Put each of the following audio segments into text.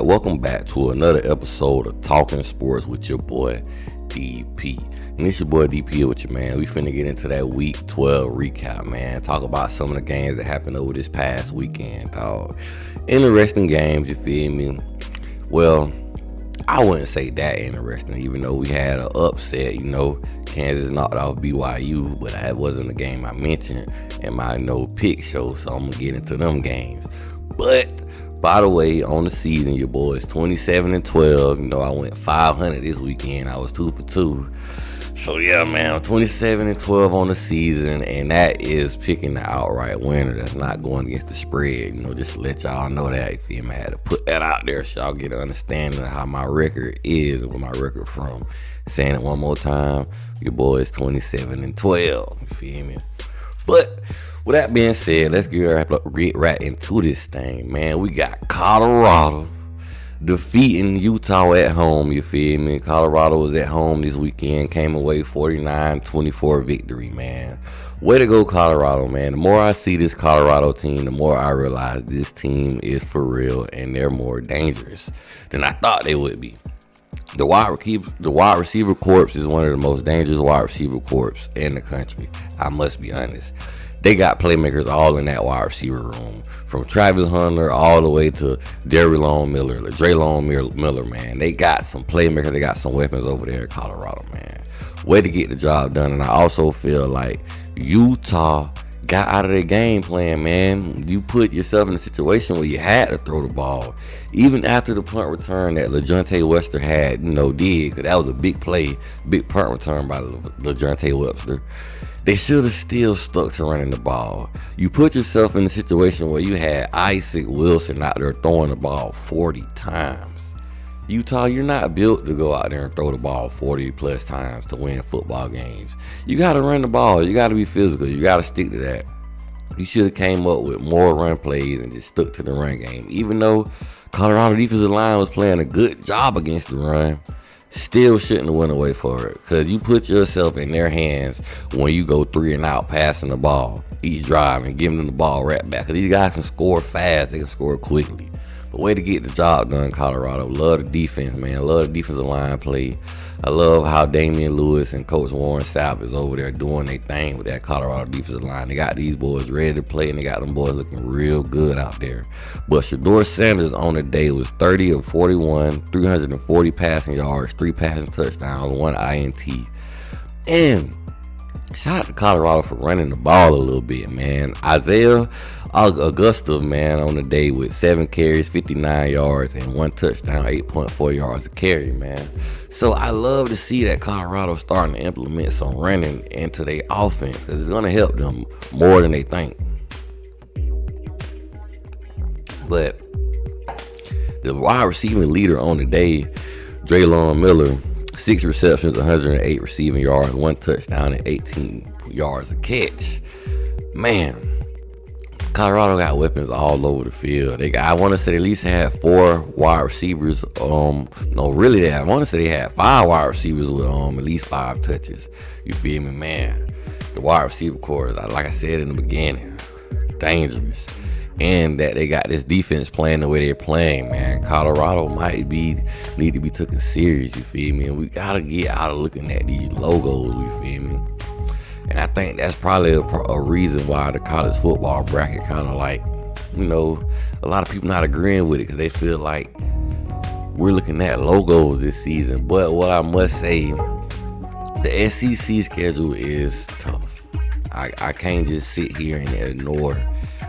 welcome back to another episode of Talking Sports with your boy DP. And it's your boy DP with you, man. We finna get into that week 12 recap, man. Talk about some of the games that happened over this past weekend, dog. Interesting games, you feel me? Well, I wouldn't say that interesting, even though we had an upset, Kansas knocked off BYU, but that wasn't the game I mentioned in my pick show, so I'm gonna get into them games. But by the way, on the season, your boy is 27-12. I went 500 this weekend. I was 2 for 2. So yeah, man, I'm 27-12 on the season, and that is picking the outright winner. That's not going against the spread. Just to let y'all know that. If you had to put that out there, so y'all get an understanding of how my record is and where my record from. Saying it one more time, your boy is 27-12. You feel me? But with that being said, let's get right into this thing, man. We got Colorado defeating Utah at home, you feel me? Colorado was at home this weekend, came away 49-24 victory, man. Way to go, Colorado, man. The more I see this Colorado team, the more I realize this team is for real, and they're more dangerous than I thought they would be. The wide receiver corps is one of the most dangerous wide receiver corps in the country. I must be honest. They got playmakers all in that wide receiver room, from Travis Hunter all the way to Draylon Miller, man. They got some playmakers. They got some weapons over there in Colorado, man. Way to get the job done. And I also feel like Utah got out of their game plan, man. You put yourself in a situation where you had to throw the ball. Even after the punt return that LeJounte Webster had, did, because that was a big play, big punt return by LeJounte Webster. They should have still stuck to running the ball. You put yourself in a situation where you had Isaac Wilson out there throwing the ball 40 times. Utah, you're not built to go out there and throw the ball 40 plus times to win football games. You got to run the ball. You got to be physical. You got to stick to that. You should have came up with more run plays and just stuck to the run game. Even though Colorado defensive line was playing a good job against the run, still shouldn't have went away for it, because you put yourself in their hands when you go 3 and out passing the ball each drive and giving them the ball right back, because these guys can score fast, they can score quickly. But way to get the job done, Colorado. Love the defense, man. Love the defensive line play. I love how Damian Lewis and Coach Warren Sapp is over there doing their thing with that Colorado defensive line. They got these boys ready to play, and they got them boys looking real good out there. But Shedeur Sanders on the day was 30 of 41, 340 passing yards, 3 passing touchdowns, 1 INT. And shout out to Colorado for running the ball a little bit, man. Isaiah Augusta, man, on the day with 7 carries, 59 yards, and 1 touchdown, 8.4 yards a carry, man. So I love to see that Colorado starting to implement some running into their offense, because it's going to help them more than they think. But the wide receiving leader on the day, Draylon Miller, 6 receptions, 108 receiving yards, 1 touchdown, and 18 yards a catch. Man, Colorado got weapons all over the field. I want to say they at least had 4 wide receivers. I want to say they had 5 wide receivers with at least 5 touches. You feel me, man? The wide receiver corps, like I said in the beginning, dangerous. And that they got this defense playing the way they're playing, man. Colorado need to be taken serious, you feel me? And we gotta get out of looking at these logos, you feel me? And I think that's probably a reason why the college football bracket kind of like, a lot of people not agreeing with it, because they feel like we're looking at logos this season. But what I must say, the SEC schedule is tough. I can't just sit here and ignore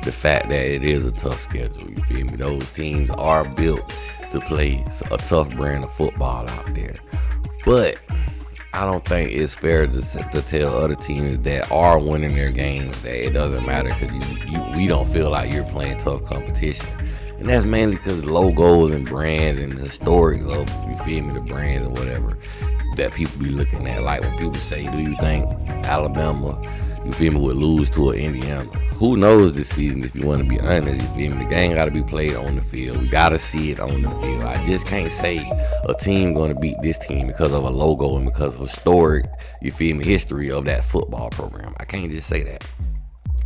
the fact that it is a tough schedule. You feel me? Those teams are built to play a tough brand of football out there. But I don't think it's fair to tell other teams that are winning their games that it doesn't matter, because we don't feel like you're playing tough competition. And that's mainly because logos and brands and the historics of, you feel me, the brands and whatever that people be looking at. Like when people say, do you think Alabama, you feel me, would lose to an Indiana? Who knows this season, if you want to be honest, you feel me? The game got to be played on the field. We got to see it on the field. I just can't say a team going to beat this team because of a logo and because of historic, you feel me, history of that football program. I can't just say that.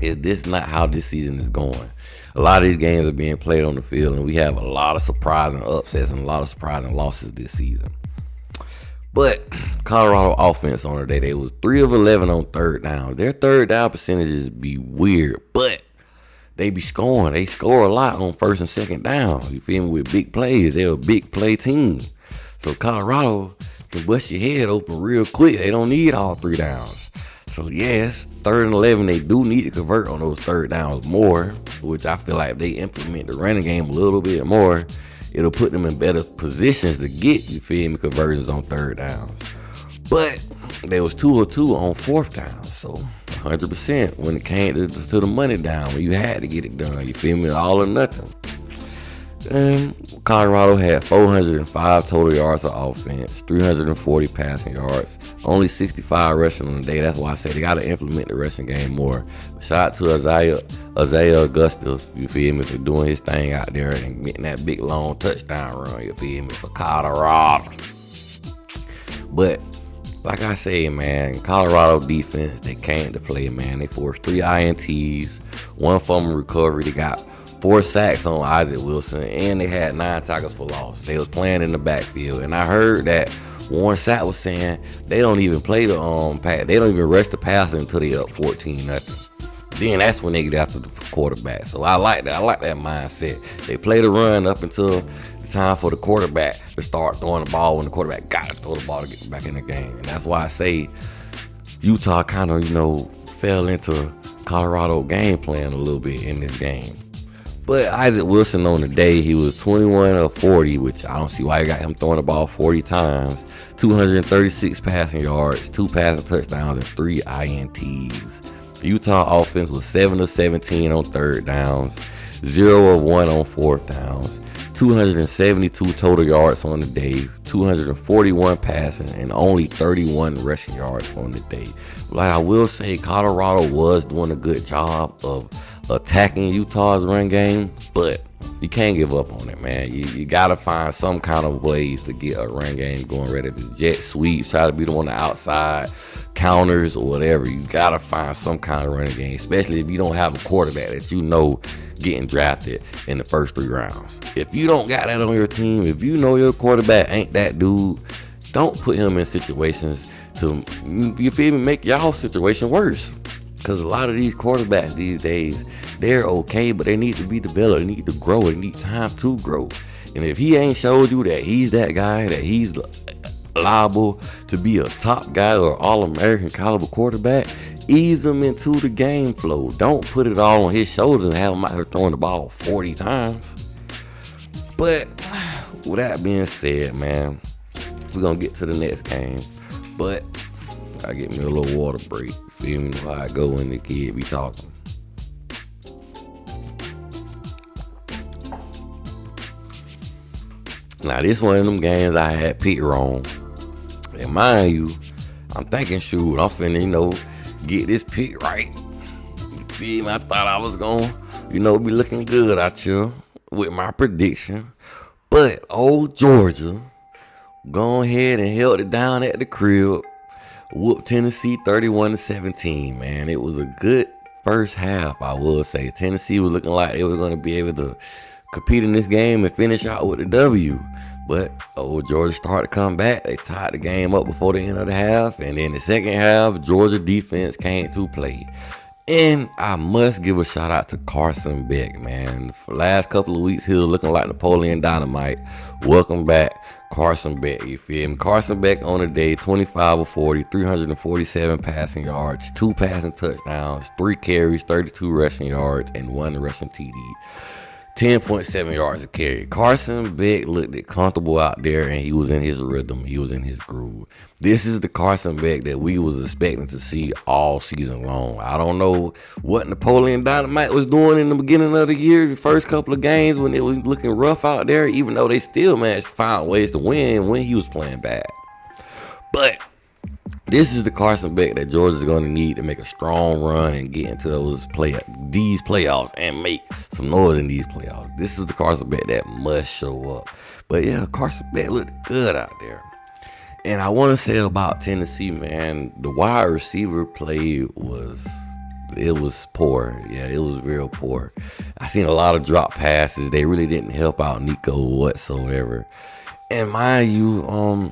Is this not how this season is going? A lot of these games are being played on the field, and we have a lot of surprising upsets and a lot of surprising losses this season. But Colorado offense on the day, they was 3 of 11 on third down. Their third down percentages be weird, but they be scoring. They score a lot on first and second down. You feel me? With big plays. They're a big play team. So Colorado can bust your head open real quick. They don't need all 3 downs. So yes, 3rd and 11, they do need to convert on those third downs more, which I feel like if they implement the running game a little bit more, it'll put them in better positions to get, you feel me, conversions on third downs. But they was 2 of 2 on fourth down, so 100% when it came to the money down, when you had to get it done, you feel me, all or nothing. Colorado had 405 total yards of offense, 340 passing yards, only 65 rushing on the day. That's why I say they got to implement the rushing game more. Shout out to Isaiah Augustus, you feel me, for doing his thing out there and getting that big long touchdown run, you feel me, for Colorado. But like I say, man, Colorado defense, they came to play, man. They forced 3 INTs, 1 fumble recovery. They got 4 sacks on Isaac Wilson, and they had 9 tackles for loss. They was playing in the backfield, and I heard that Warren Sapp was saying they don't even play the pass. They don't even rush the passer until they up 14-0. Then that's when they get after the quarterback. So I like that. I like that mindset. They play the run up until the time for the quarterback to start throwing the ball when the quarterback got to throw the ball to get back in the game. And that's why I say Utah kind of, fell into Colorado game plan a little bit in this game. But Isaac Wilson on the day, he was 21 of 40, which I don't see why you got him throwing the ball 40 times, 236 passing yards, 2 passing touchdowns, and 3 INTs. The Utah offense was 7 of 17 on third downs, 0 of 1 on fourth downs, 272 total yards on the day, 241 passing, and only 31 rushing yards on the day. Like I will say, Colorado was doing a good job of attacking Utah's run game, but you can't give up on it, man. You gotta find some kind of ways to get a run game going, whether it's jet sweeps, try to be the one on the outside, counters, or whatever. You gotta find some kind of running game, especially if you don't have a quarterback that getting drafted in the first 3 rounds. If you don't got that on your team, if you know your quarterback ain't that dude, don't put him in situations to, you feel me, make y'all situation worse. Because a lot of these quarterbacks these days, they're okay, but they need to be developed. They need to grow. They need time to grow. And if he ain't showed you that he's that guy, that he's liable to be a top guy or all-American caliber quarterback, ease him into the game flow. Don't put it all on his shoulders and have him out here throwing the ball 40 times. But with that being said, man, we're going to get to the next game. But I get me a little water break. Feel me? How I go when the kid be talking. Now, this one of them games I had picked wrong. And mind you, I'm thinking, shoot, I'm finna, get this pick right. You feel me? I thought I was gonna, be looking good out here with my prediction. But old Georgia, go ahead and held it down at the crib. Whooped Tennessee 31-17, man. It was a good first half, I will say. Tennessee was looking like they were going to be able to compete in this game and finish out with a W. But old Georgia started to come back. They tied the game up before the end of the half. And then the second half, Georgia defense came to play. And I must give a shout out to Carson Beck, man. For the last couple of weeks, he was looking like Napoleon Dynamite. Welcome back, Carson Beck, you feel me? Carson Beck on the day, 25 of 40, 347 passing yards, 2 passing touchdowns, 3 carries, 32 rushing yards, and 1 rushing TD. 10.7 yards a carry. Carson Beck looked comfortable out there, and he was in his rhythm. He was in his groove. This is the Carson Beck that we was expecting to see all season long. I don't know what Napoleon Dynamite was doing in the beginning of the year, the first couple of games when it was looking rough out there, even though they still managed to find ways to win when he was playing bad. But this is the Carson Beck that Georgia's going to need to make a strong run and get into these playoffs and make some noise in these playoffs. This is the Carson Beck that must show up. But yeah, Carson Beck looked good out there. And I want to say about Tennessee, man, the wide receiver play it was poor. Yeah, it was real poor. I seen a lot of drop passes. They really didn't help out Nico whatsoever. And mind you,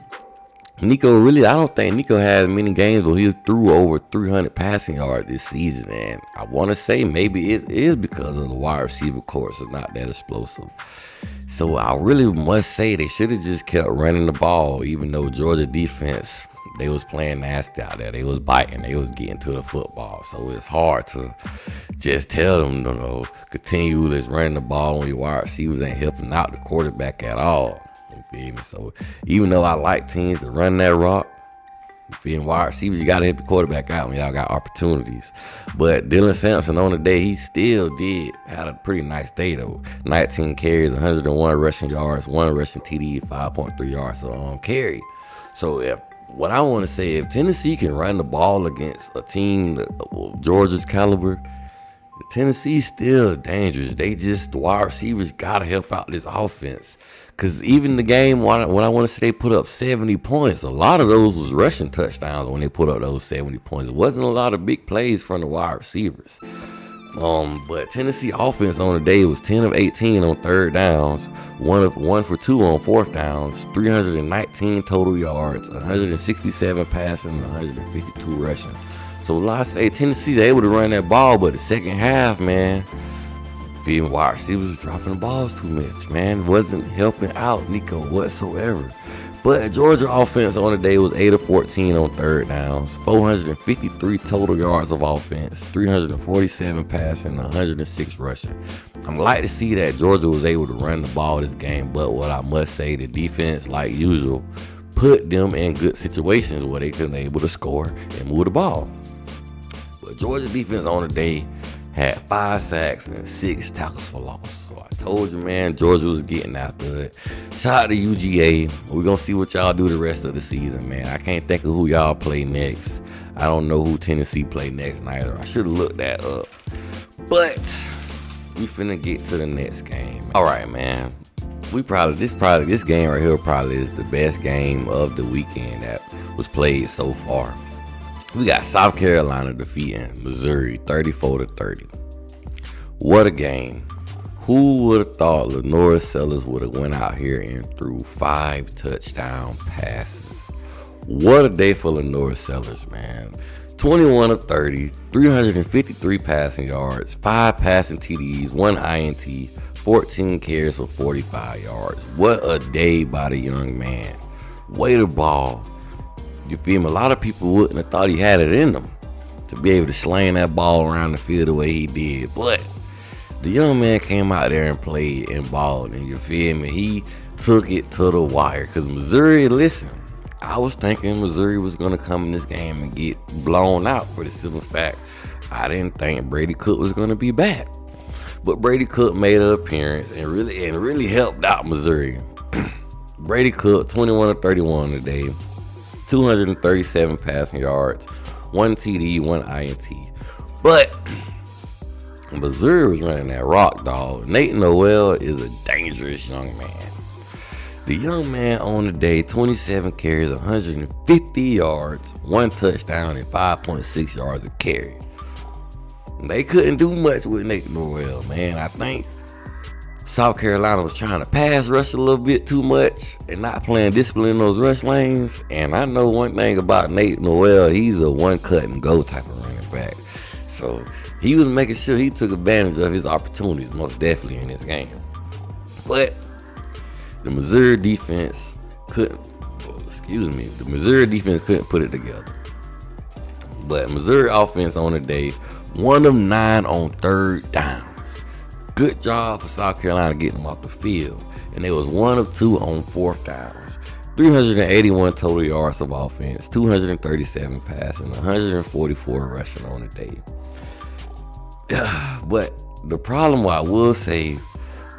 Nico really, I don't think Nico had many games where he threw over 300 passing yards this season. And I want to say maybe it is because of the wide receiver course is not that explosive. So I really must say they should have just kept running the ball, even though Georgia defense, they was playing nasty out there. They was biting. They was getting to the football. So it's hard to just tell them, continue this running the ball when your wide receivers ain't helping out the quarterback at all. You feel me? So even though I like teams to run that rock, you feel me, wide receivers, you got to hit the quarterback out when y'all got opportunities. But Dylan Sampson on the day, he still had a pretty nice day though. 19 carries, 101 rushing yards, 1 rushing TD, 5.3 yards on carry. So what I want to say, if Tennessee can run the ball against a team of Georgia's caliber, Tennessee's still dangerous. The wide receivers got to help out this offense. Because even the game, when I want to say they put up 70 points, a lot of those was rushing touchdowns when they put up those 70 points. It wasn't a lot of big plays from the wide receivers. But Tennessee offense on the day was 10 of 18 on third downs, 1 for 2 on fourth downs, 319 total yards, 167 passing, 152 rushing. So like I say, Tennessee's able to run that ball, but the second half, man, feeling wide receivers was dropping the balls too much, man. Wasn't helping out Nico whatsoever. But Georgia offense on the day was 8 of 14 on third downs, 453 total yards of offense, 347 passing, 106 rushing. I'm glad to see that Georgia was able to run the ball this game, but what I must say, the defense, like usual, put them in good situations where they couldn't able to score and move the ball. But Georgia defense on the day had 5 sacks and 6 tackles for loss. So I told you, man, Georgia was getting after it. Shout out to UGA. We're going to see what y'all do the rest of the season, man. I can't think of who y'all play next. I don't know who Tennessee play next neither. I should have looked that up. But we finna get to the next game. All right, man. This game right here probably is the best game of the weekend that was played so far. We got South Carolina defeating Missouri 34-30. What a game. Who would have thought Lenora Sellers would have went out here and threw 5 touchdown passes? What a day for Lenora Sellers, man. 21 of 30, 353 passing yards, 5 passing TDs, 1 INT, 14 carries for 45 yards. What a day by the young man. Way to ball. You feel me? A lot of people wouldn't have thought he had it in him to be able to sling that ball around the field the way he did. But the young man came out there and played and balled, and you feel me? He took it to the wire. Because Missouri, listen, I was thinking Missouri was going to come in this game and get blown out for the simple fact I didn't think Brady Cook was going to be back. But Brady Cook made an appearance and really helped out Missouri. Brady Cook, 21 of 31 today. 237 passing yards, 1 TD, 1 INT. But Missouri was running that rock, dog. Nate Noel is a dangerous young man. The young man on the day, 27 carries, 150 yards, 1 touchdown, and 5.6 yards a carry. They couldn't do much with Nate Noel, man. I think South Carolina was trying to pass rush a little bit too much and not playing discipline in those rush lanes. And I know one thing about Nate Noel, he's a one cut and go type of running back. So he was making sure he took advantage of his opportunities most definitely in this game. But the Missouri defense couldn't put it together. But Missouri offense on the day, 1 of 9 on third down. Good job for South Carolina getting them off the field. And it was 1 of 2 on fourth downs. 381 total yards of offense, 237 passing, 144 rushing on the day. But the problem I will say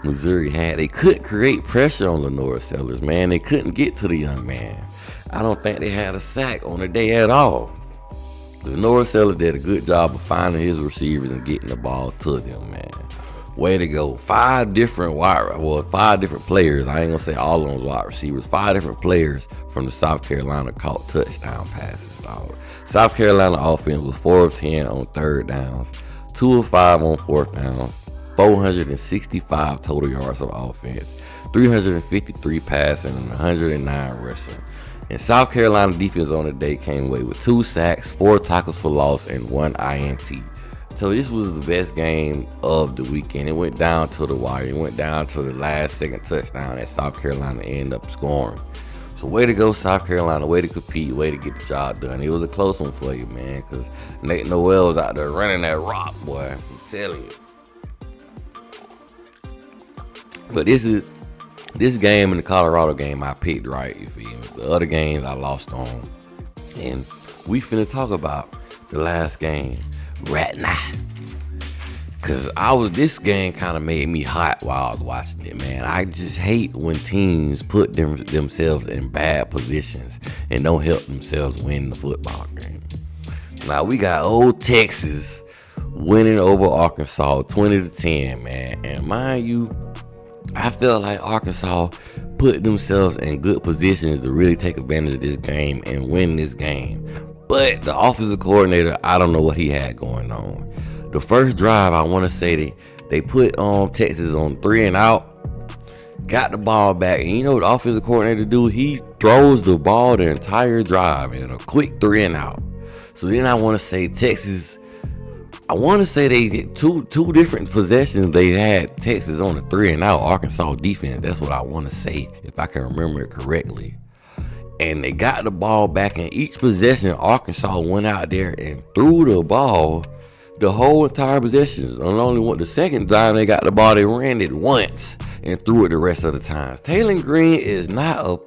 Missouri had, they couldn't create pressure on Lenora Sellers, man. They couldn't get to the young man. I don't think they had a sack on the day at all. Lenora Sellers did a good job of finding his receivers and getting the ball to them, man. Way to go. 5 different players. I ain't gonna say all of them wide receivers. 5 different players from the South Carolina caught touchdown passes, dog. South Carolina offense was 4 of 10 on third downs, 2 of 5 on fourth downs, 465 total yards of offense, 353 passing, and 109 rushing. And South Carolina defense on the day came away with 2 sacks, 4 tackles for loss, and 1 INT. So this was the best game of the weekend. It went down to the wire. It went down to the last second touchdown that South Carolina ended up scoring. So way to go, South Carolina. Way to compete. Way to get the job done. It was a close one for you, man, because Nate Noel was out there running that rock, boy. I'm telling you. But this game and the Colorado game I picked right, you feel me? The other games I lost on. And we finna talk about the last game right now. Cause this game kind of made me hot while I was watching it, man. I just hate when teams put themselves in bad positions and don't help themselves win the football game. Now we got old Texas winning over Arkansas 20-10, man. And mind you, I felt like Arkansas put themselves in good positions to really take advantage of this game and win this game. But the offensive coordinator, I don't know what he had going on. The first drive, I want to say they put Texas on 3 and out, got the ball back, and you know what the offensive coordinator do? He throws the ball the entire drive in a quick 3 and out. So then I want to say Texas, I want to say they get two different possessions. They had Texas on the 3 and out, Arkansas defense. That's what I want to say, if I can remember it correctly. And they got the ball back in each possession. Arkansas went out there and threw the ball the whole entire possession. And only the second time they got the ball, they ran it once and threw it the rest of the times. Taylor Green is not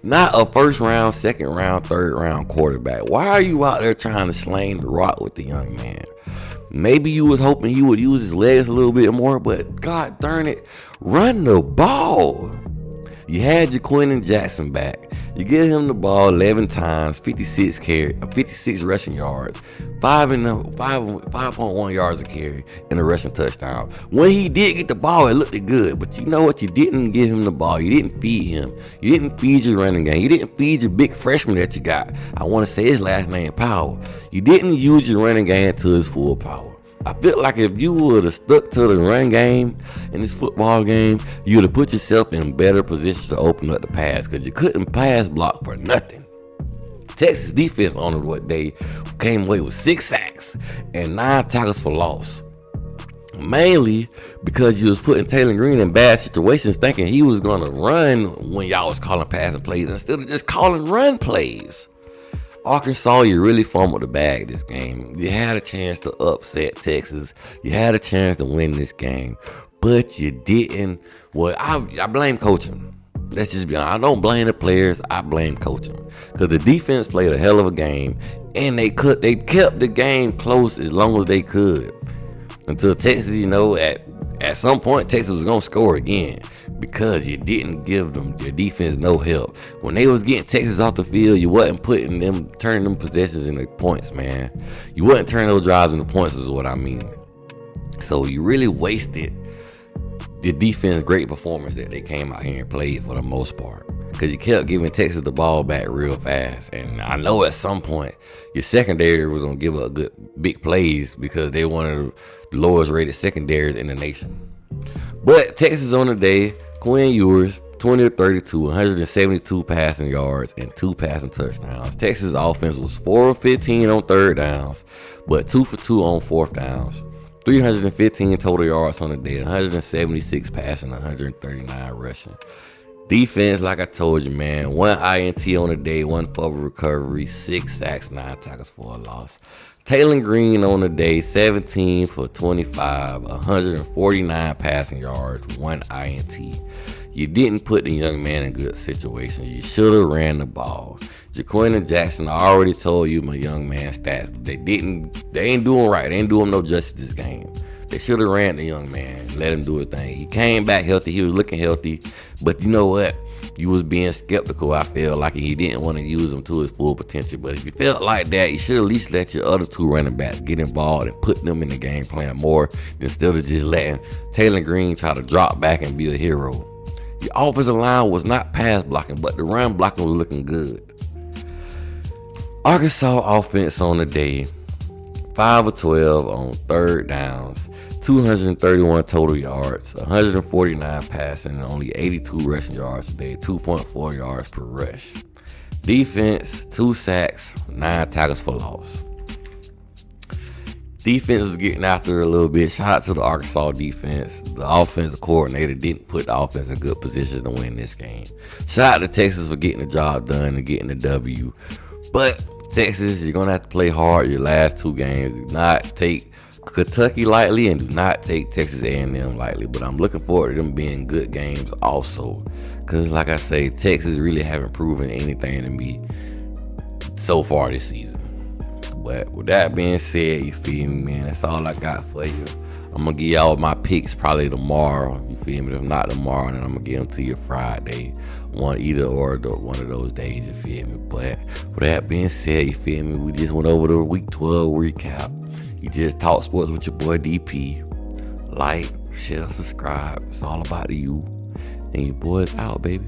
a first round, second round, third round quarterback. Why are you out there trying to sling the rock with the young man? Maybe you was hoping he would use his legs a little bit more, but God darn it, run the ball. You had Jaquin Jackson back. You give him the ball 11 times, 56 rushing yards, 5.1 yards a carry, and a rushing touchdown. When he did get the ball, it looked good. But you know what? You didn't give him the ball. You didn't feed him. You didn't feed your running game. You didn't feed your big freshman that you got. I want to say his last name, Powell. You didn't use your running game to his full power. I feel like if you would have stuck to the run game in this football game, you would have put yourself in better position to open up the pass, because you couldn't pass block for nothing. Texas defense on what day came away with 6 sacks and 9 tackles for loss. Mainly because you was putting Taylor Green in bad situations, thinking he was going to run when y'all was calling passing plays instead of just calling run plays. Arkansas, you really fumbled the bag this game. You had a chance to upset Texas. You had a chance to win this game, but you didn't. Well, I blame coaching. Let's just be honest. I don't blame the players. I blame coaching, because the defense played a hell of a game, and they kept the game close as long as they could until Texas. You know, at some point Texas was gonna score again, because you didn't give them your defense no help. When they was getting Texas off the field, you wasn't turning them possessions into points, man. You wasn't turning those drives into points, is what I mean. So you really wasted the defense great performance that they came out here and played for the most part, because you kept giving Texas the ball back real fast. And I know at some point your secondary was gonna give up good big plays, because they one of the lowest rated secondaries in the nation. But Texas on the day, Quinn Ewers, 20-32, 172 passing yards and 2 passing touchdowns. Texas offense was 4 of 15 on third downs, but 2 for 2 on fourth downs. 315 total yards on the day, 176 passing, 139 rushing. Defense, like I told you, man, 1 INT on the day, 1 fumble recovery, 6 sacks, 9 tackles for a loss. Taylor Green on the day, 17 for 25, 149 passing yards, 1 INT. You didn't put the young man in good situations. You should have ran the ball. Jaquin Jackson, I already told you my young man stats. They ain't doing right. They ain't doing no justice this game. They should have ran the young man, let him do his thing. He came back healthy. He was looking healthy. But you know what? You was being skeptical. I feel like he didn't want to use him to his full potential. But if you felt like that, you should at least let your other 2 running backs get involved and put them in the game plan more, instead of just letting Taylor Green try to drop back and be a hero. The offensive line was not pass blocking, but the run blocking was looking good. Arkansas offense on the day, 5 of 12 on third downs, 231 total yards, 149 passing, and only 82 rushing yards today, 2.4 yards per rush. Defense, 2 sacks, 9 tackles for loss. Defense was getting after it a little bit. Shout out to the Arkansas defense. The offensive coordinator didn't put the offense in good position to win this game. Shout out to Texas for getting the job done and getting the W. But Texas, you're going to have to play hard your last 2 games. Do not take Kentucky lightly and do not take Texas A&M lightly. But I'm looking forward to them being good games also. Because like I say, Texas really haven't proven anything to me so far this season. But with that being said, you feel me, man, that's all I got for you. I'm going to give y'all my picks probably tomorrow, you feel me? If not tomorrow, then I'm going to give them to you Friday. One of those days, you feel me? But with that being said, you feel me, we just went over the Week 12 recap. You just talk sports with your boy DP. Like, share, subscribe. It's all about you. And your boy's out, baby.